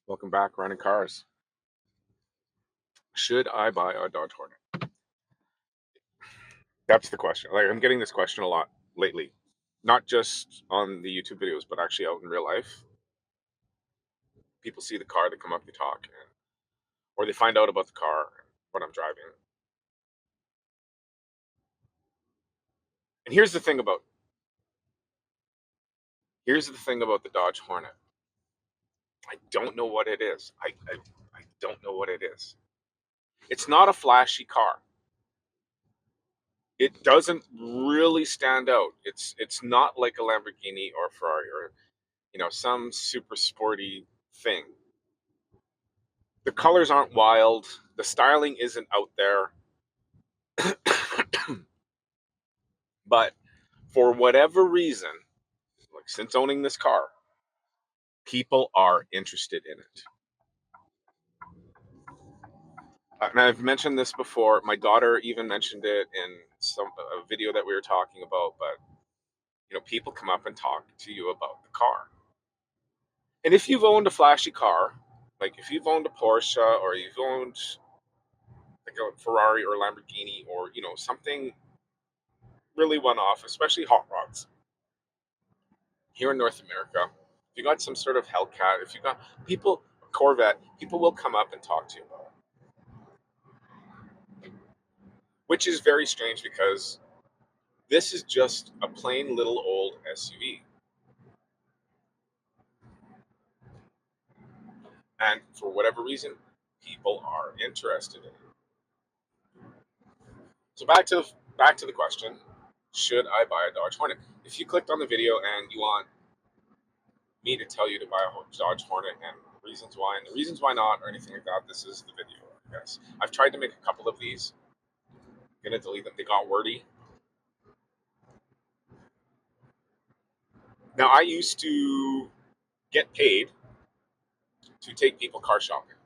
Welcome back, Running Cars. Should I buy a Dodge Hornet? That's the question. Like, I'm getting this question a lot lately, not just on the YouTube videos, but actually out in real life. People see the car, they come up, they talk, or they find out about the car, what I'm driving. And here's the thing about the Dodge Hornet. I don't know what it is. I don't know what it is. It's not a flashy car. It doesn't really stand out. It's not like a Lamborghini or Ferrari or some super sporty thing. The colors aren't wild. The styling isn't out there. But for whatever reason, like since owning this car, people are interested in it. And I've mentioned this before. My daughter even mentioned it in a video that we were talking about. But people come up and talk to you about the car. And if you've owned a flashy car, like if you've owned a Porsche or you've owned like a Ferrari or Lamborghini or something really one off, especially hot rods here in North America. If you got some sort of Hellcat, if you got Corvette, people will come up and talk to you about it, which is very strange because this is just a plain little old SUV. And for whatever reason, people are interested in it. So back to the question, should I buy a Dodge Hornet? If you clicked on the video and you want me to tell you to buy a Dodge Hornet and reasons why and the reasons why not or anything like that, this is the video, I guess. I've tried to make a couple of these. I'm gonna delete them. They got wordy. Now I used to get paid to take people car shopping.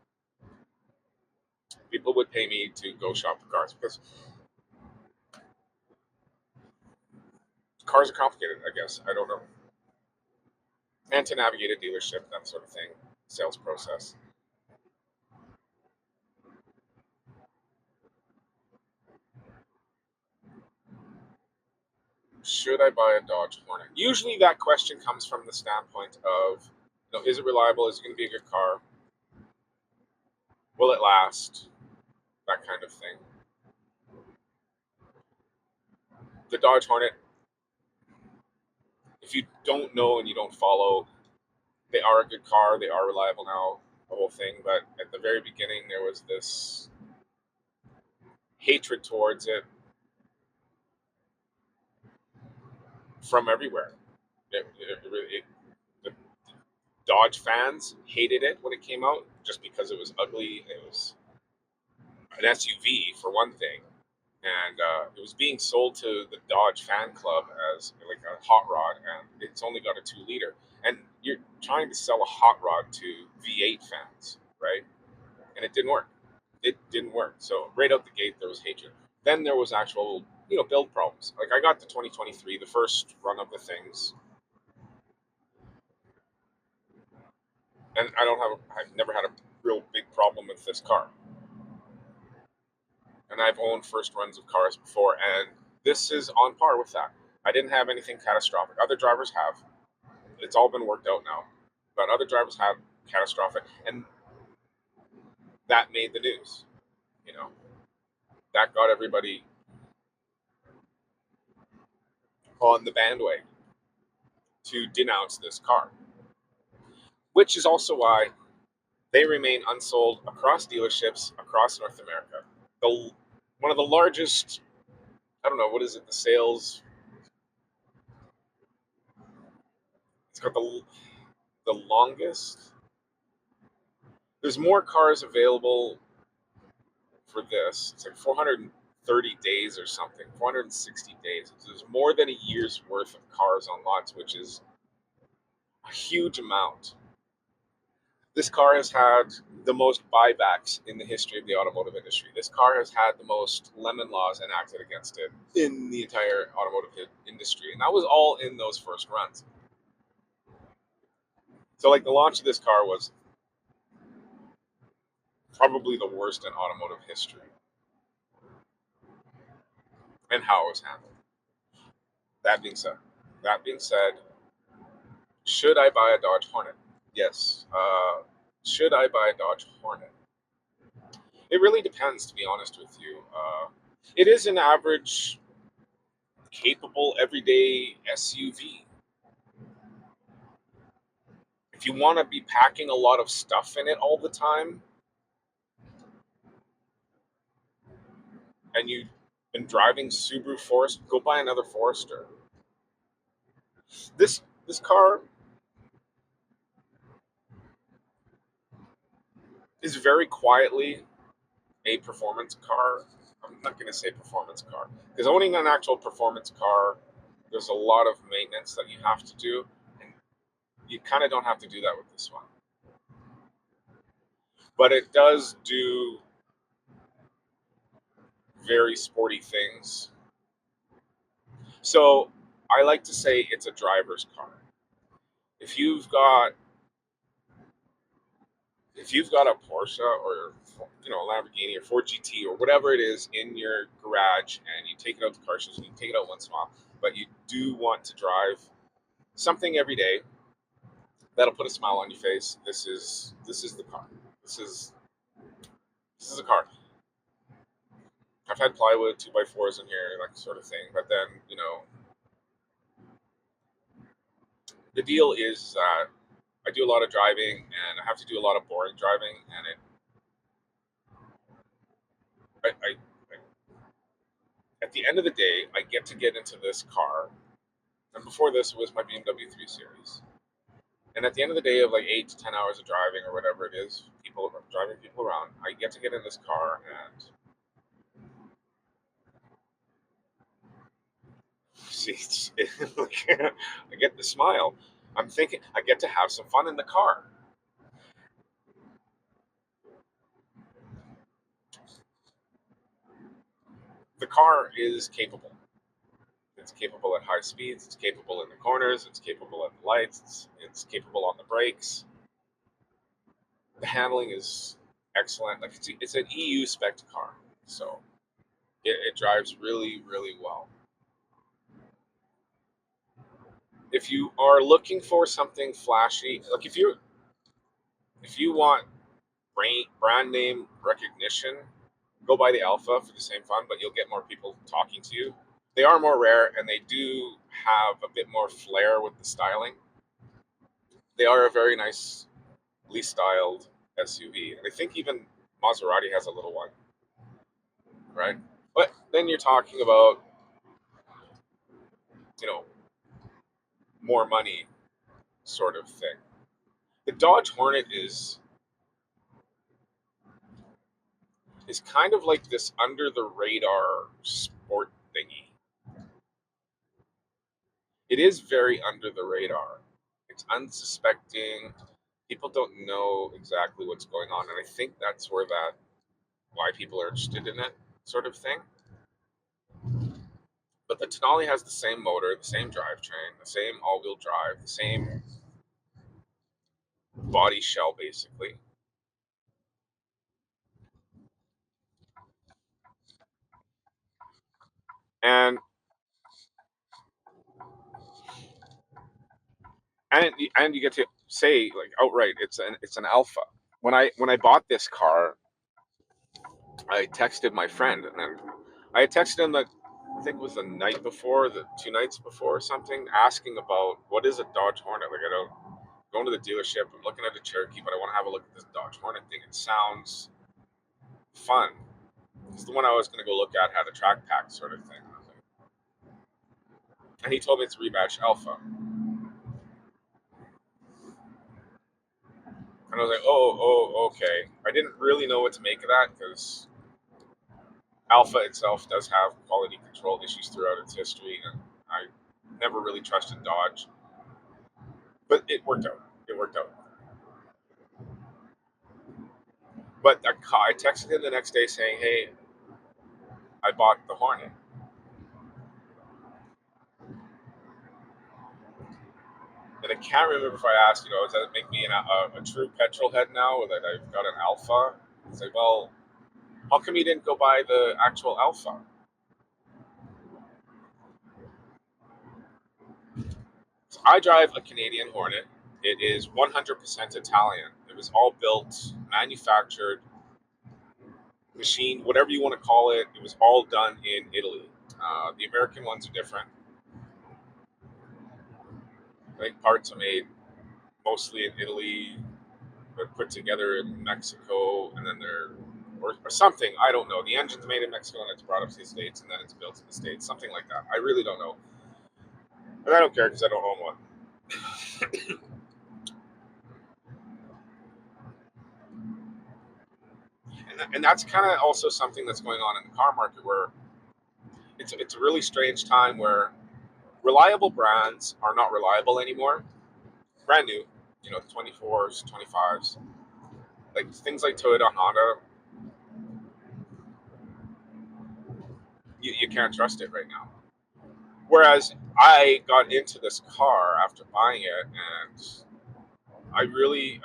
People would pay me to go shop for cars because cars are complicated, I guess. I don't know. And to navigate a dealership, that sort of thing, sales process. Should I buy a Dodge Hornet? Usually that question comes from the standpoint of, is it reliable? Is it going to be a good car? Will it last? That kind of thing. The Dodge Hornet, if you don't know and you don't follow, they are a good car. They are reliable now, the whole thing. But at the very beginning, there was this hatred towards it from everywhere. The Dodge fans hated it when it came out just because it was ugly. It was an SUV for one thing, and it was being sold to the Dodge fan club as like a hot rod, and it's only got a 2 liter. And you're trying to sell a hot rod to V8 fans, right? And it didn't work. It didn't work. So right out the gate, there was hatred. Then there was actual, build problems. Like I got the 2023, the first run of the things, and I've never had a real big problem with this car. And I've owned first runs of cars before, and this is on par with that. I didn't have anything catastrophic. Other drivers have. It's all been worked out now, but other drivers have catastrophic, and that made the news. You know, that got everybody on the bandwagon to denounce this car, which is also why they remain unsold across dealerships across North America. The one of the largest, I don't know, what is it? The sales. It's got the longest. There's more cars available for this. It's like 430 days or something, 460 days. There's more than a year's worth of cars on lots, which is a huge amount. This car has had the most buybacks in the history of the automotive industry. This car has had the most lemon laws enacted against it in the entire automotive industry. And that was all in those first runs. So, like, the launch of this car was Probably the worst in automotive history, and how it was handled. That being said, that being said, should I buy a Dodge Hornet? Yes. Should I buy a Dodge Hornet? It really depends, to be honest with you. It is an average, capable, everyday SUV. If you want to be packing a lot of stuff in it all the time, and you've been driving Subaru Forest, go buy another Forester. This car is very quietly a performance car. I'm not going to say performance car because owning an actual performance car, there's a lot of maintenance that you have to do, and you kind of don't have to do that with this one. But it does do very sporty things. So I like to say it's a driver's car. If you've got if you've got a Porsche or Lamborghini or Ford GT or whatever it is in your garage and you take it out to car shows, and you take it out once in a while, but you do want to drive something every day that'll put a smile on your face. This is the car. This is this is a car. I've had plywood 2x4s in here, like sort of thing, but then the deal is that I do a lot of driving and I have to do a lot of boring driving, and I at the end of the day, I get to get into this car. And before this was my BMW 3 Series. And at the end of the day of like 8 to 10 hours of driving or whatever it is, people driving people around, I get to get in this car and see, I get the smile. I'm thinking I get to have some fun in the car. The car is capable. It's capable at high speeds. It's capable in the corners. It's capable at the lights. It's capable on the brakes. The handling is excellent. Like it's an EU spec car, so it drives really, really well. If you are looking for something flashy, like if you want brand name recognition, go buy the Alpha for the same fun, but you'll get more people talking to you. They are more rare, and they do have a bit more flair with the styling. They are a very nicely styled SUV, and I think even Maserati has a little one, right? But then you're talking about you know more money sort of thing. The Dodge Hornet is kind of like this under the radar sport thingy. It is very under the radar. It's unsuspecting. People don't know exactly what's going on, and I think that's why people are interested in it, sort of thing. But the Denali has the same motor, the same drivetrain, the same all-wheel drive, the same body shell, basically. And and you get to say like outright, it's an Alpha. When I bought this car, I texted my friend, and then I had texted him like I think it was the night before, the 2 nights before or something, asking about what is a Dodge Hornet. Like I don't going to the dealership. I'm looking at a Cherokee, but I want to have a look at this Dodge Hornet thing. It sounds fun. It's the one I was going to go look at had a track pack sort of thing. And he told me it's a rebatch Alpha, and I was like, oh, okay. I didn't really know what to make of that because Alpha itself does have quality control issues throughout its history, and I never really trusted Dodge, but it worked out. It worked out. But I texted him the next day saying, "Hey, I bought the Hornet," and I can't remember if I asked, does that make me a true petrol head now that I've got an Alpha? It's like, well, how come you didn't go buy the actual Alpha? So I drive a Canadian Hornet. It is 100% Italian. It was all built, manufactured, machine, whatever you want to call it. It was all done in Italy. The American ones are different. I think parts are made mostly in Italy, but put together in Mexico, and then they're or something. I don't know. The engine's made in Mexico and it's brought up to the States, and then it's built in the States. Something like that. I really don't know, but I don't care because I don't own one. And that's kind of also something that's going on in the car market where it's a really strange time where reliable brands are not reliable anymore. Brand new, the 24s, 25s, like things like Toyota, Honda, you can't trust it right now. Whereas I got into this car after buying it, and I really,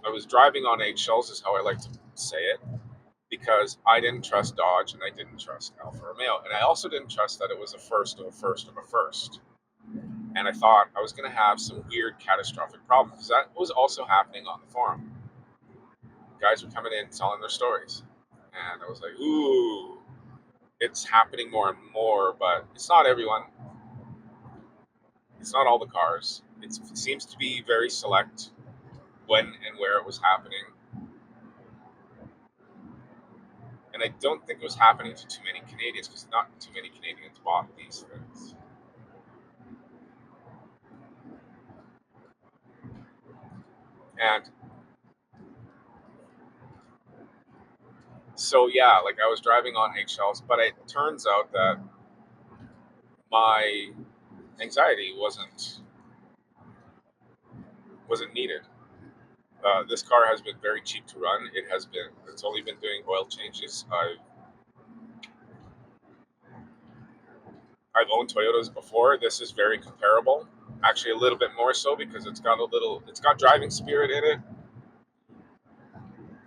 I was driving on eggshells, is how I like to say it, because I didn't trust Dodge and I didn't trust Alfa Romeo, and I also didn't trust that it was a first of a first of a first. And I thought I was going to have some weird catastrophic problem because that was also happening on the forum. Guys were coming in telling their stories, and I was like, "Ooh, it's happening more and more." But it's not everyone. It's not all the cars. It seems to be very select when and where it was happening, and I don't think it was happening to too many Canadians because not too many Canadians bought these things. And so yeah, like I was driving on eggshells, but it turns out that my anxiety wasn't needed. This car has been very cheap to run. It's only been doing oil changes. I've owned Toyotas before. This is very comparable. Actually, a little bit more so because it's got driving spirit in it,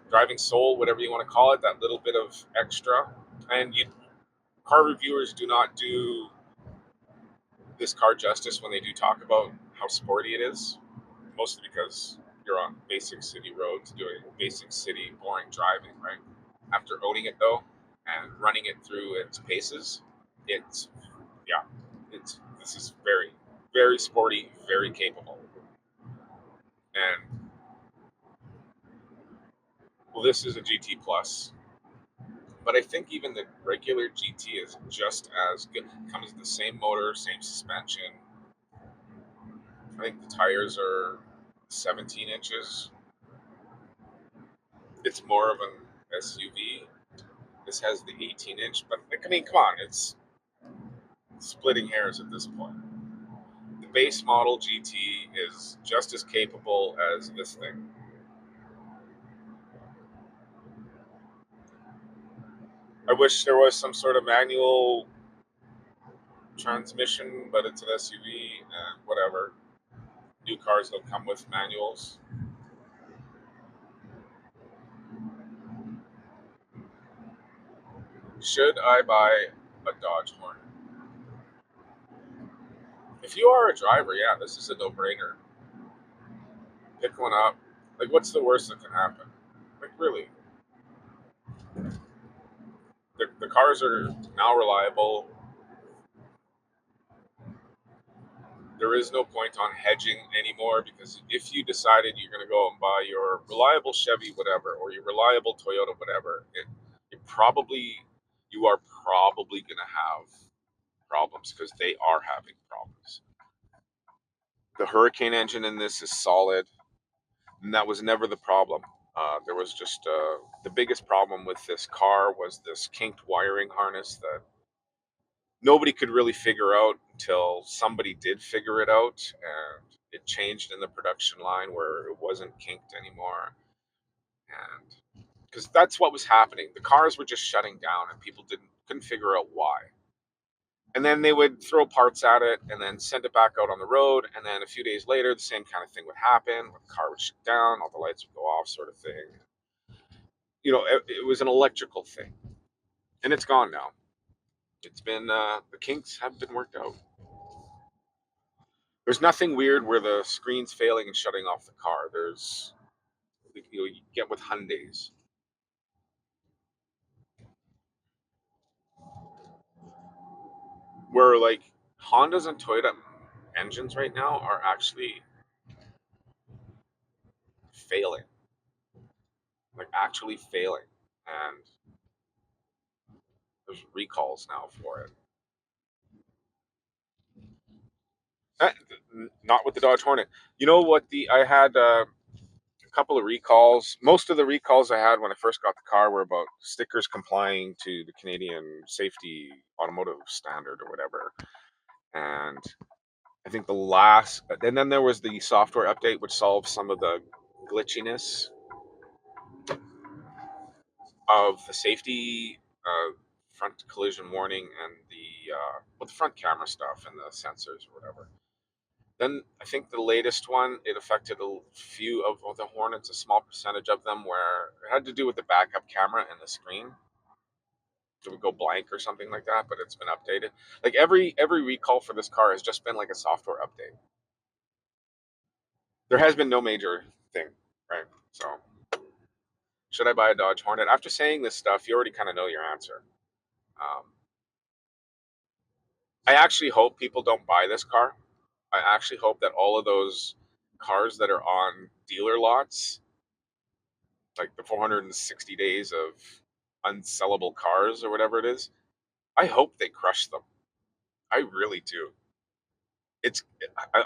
driving soul, whatever you want to call it. That little bit of extra. And car reviewers do not do this car justice when they do talk about how sporty it is. Mostly because you're on basic city roads doing basic city boring driving, right? After owning it though and running it through its paces, it's yeah, it's this is very very sporty, very capable. And well, this is a GT plus, but I think even the regular GT is just as good. Comes with the same motor, same suspension. I think the tires are 17 inches. It's more of an SUV. This has the 18-inch, but I mean, come on, it's splitting hairs at this point. The base model GT is just as capable as this thing. I wish there was some sort of manual transmission, but it's an SUV and whatever. New cars don't come with manuals. Should I buy a Dodge Hornet? If you are a driver, yeah, this is a no-brainer. Pick one up. Like, what's the worst that can happen? Like, really, the cars are now reliable. There is no point on hedging anymore because if you decided you're going to go and buy your reliable Chevy whatever or your reliable Toyota whatever, you are probably going to have problems because they are having problems. The Hurricane engine in this is solid, and that was never the problem. There was just the biggest problem with this car was this kinked wiring harness that nobody could really figure out until somebody did figure it out, and it changed in the production line where it wasn't kinked anymore. And because that's what was happening, the cars were just shutting down and people didn't couldn't figure out why. And then they would throw parts at it and then send it back out on the road. And then a few days later, the same kind of thing would happen. The car would shut down, all the lights would go off, sort of thing. It was an electrical thing, and it's gone now. It's been the kinks have been worked out. There's nothing weird where the screen's failing and shutting off the car. You get with Hyundais. Where like Hondas and Toyota engines right now are actually failing, like actually failing, and there's recalls now for it. Eh, Not with the Dodge Hornet. You know what? The I had a couple of recalls. Most of the recalls I had when I first got the car were about stickers complying to the Canadian Safety Automotive Standard or whatever. And I think and then there was the software update which solved some of the glitchiness of the safety front collision warning and the front camera stuff and the sensors or whatever. Then I think the latest one, it affected a few of the Hornets, a small percentage of them, where it had to do with the backup camera and the screen. It would go blank or something like that, but it's been updated. Like every recall for this car has just been like a software update. There has been no major thing, right? So should I buy a Dodge Hornet? After saying this stuff, you already kind of know your answer. Um, I actually hope people don't buy this car. I actually hope that all of those cars that are on dealer lots, like the 460 days of unsellable cars or whatever it is, I hope they crush them. I really do. It's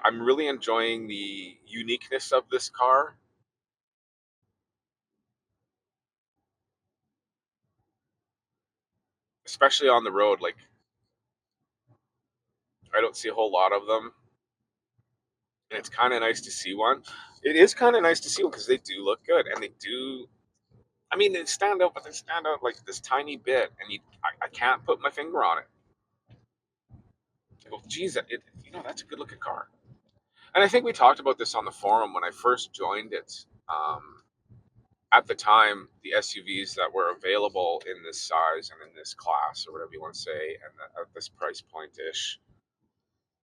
I'm really enjoying the uniqueness of this car, especially on the road. Like I don't see a whole lot of them, and it's kind of nice to see one. It is kind of nice to see one because they do look good, and they do. I mean, they stand out, but they stand out like this tiny bit, and I can't put my finger on it. I go, geez, that's a good looking car. And I think we talked about this on the forum when I first joined it. At the time, the SUVs that were available in this size and in this class, or whatever you want to say, and at this price point ish,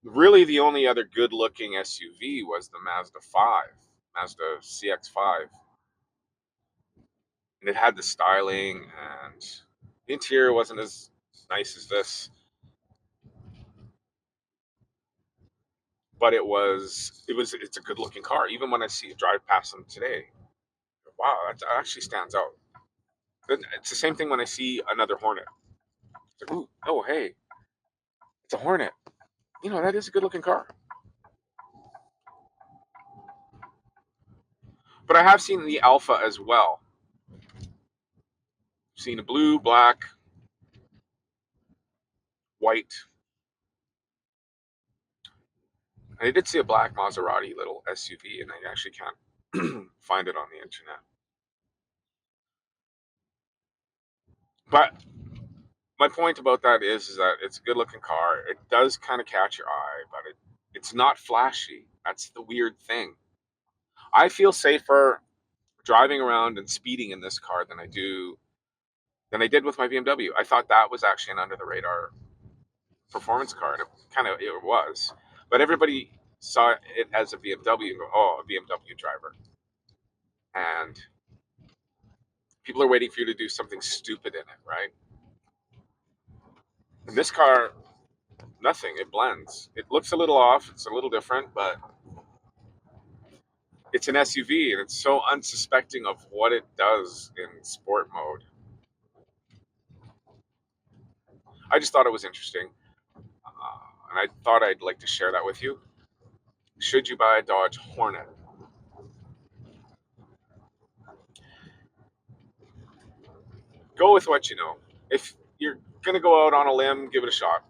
really the only other good looking SUV was the Mazda CX-5. And it had the styling, and the interior wasn't as nice as this, but it's a good looking car. Even when I see it drive past them today, wow, that actually stands out. It's the same thing when I see another Hornet. It's like, ooh, oh, hey, it's a Hornet. That is a good looking car. But I have seen the Alpha as well. I've seen a blue, black, white. I did see a black Maserati little SUV, and I actually can't find it on the internet. But my point about that is that it's a good looking car. It does kind of catch your eye, but it's not flashy. That's the weird thing. I feel safer driving around and speeding in this car than I did with my BMW. I thought that was actually an under the radar performance car, and it was. But everybody saw it as a BMW and go, "Oh, a BMW driver," and people are waiting for you to do something stupid in it, right? In this car, nothing. It blends. It looks a little off. It's a little different, but it's an SUV, and it's so unsuspecting of what it does in sport mode. I just thought it was interesting, and I thought I'd like to share that with you. Should you buy a Dodge Hornet? Go with what you know. If you're gonna go out on a limb, give it a shot.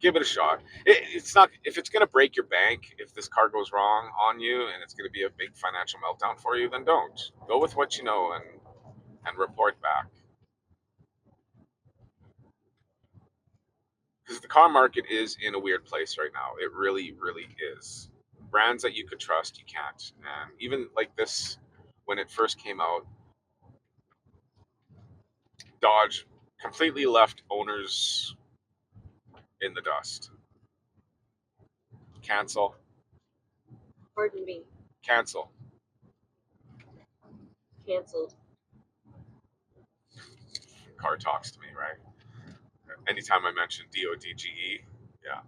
Give it a shot. It's not if it's gonna break your bank. If this car goes wrong on you and it's gonna be a big financial meltdown for you, then don't. Go with what you know and report back. because the car market is in a weird place right now. It really, really is. Brands that you could trust, you can't. And even like this, when it first came out, Dodge completely left owners in the dust. Cancel. Pardon me. Cancel. Canceled. Car talks to me, right? Anytime I mention DODGE, yeah.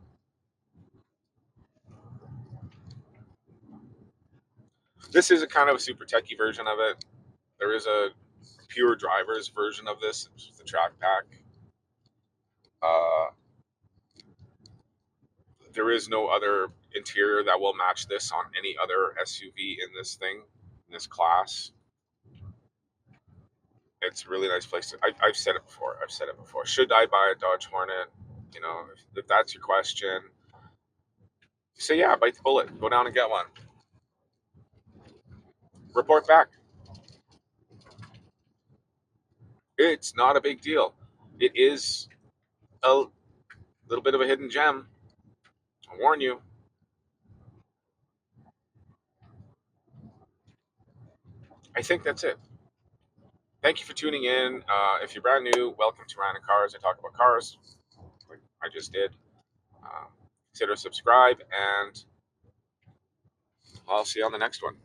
This is a kind of a super techie version of it. There is a pure driver's version of this, the track pack. Uh, there is no other interior that will match this on any other SUV in this thing, in this class. It's a really nice place. I've said it before. I've said it before. Should I buy a Dodge Hornet? You know, if that's your question, say yeah, bite the bullet. Go down and get one. Report back. It's not a big deal. It is a little bit of a hidden gem. I warn you. I think that's it. Thank you for tuning in. If you're brand new, welcome to Ryan and Cars. I talk about cars, like I just did. Consider subscribe, and I'll see you on the next one.